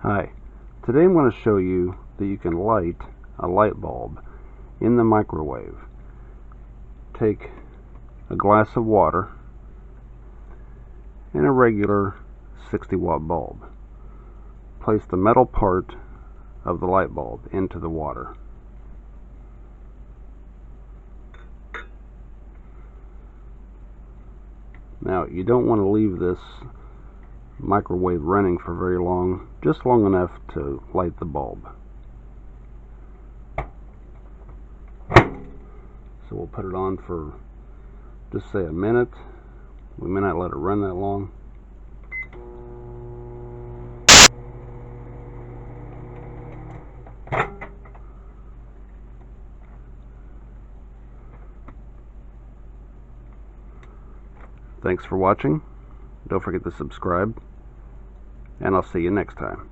Hi, today I'm going to show you that you can light a light bulb in the microwave. Take a glass of water and a regular 60-watt bulb. Place the metal part of the light bulb into the water. Now, you don't want to leave this microwave running for very long, just long enough to light the bulb. So we'll put it on for just say a minute. We may not let it run that long. Thanks for watching. Don't forget to subscribe, and I'll see you next time.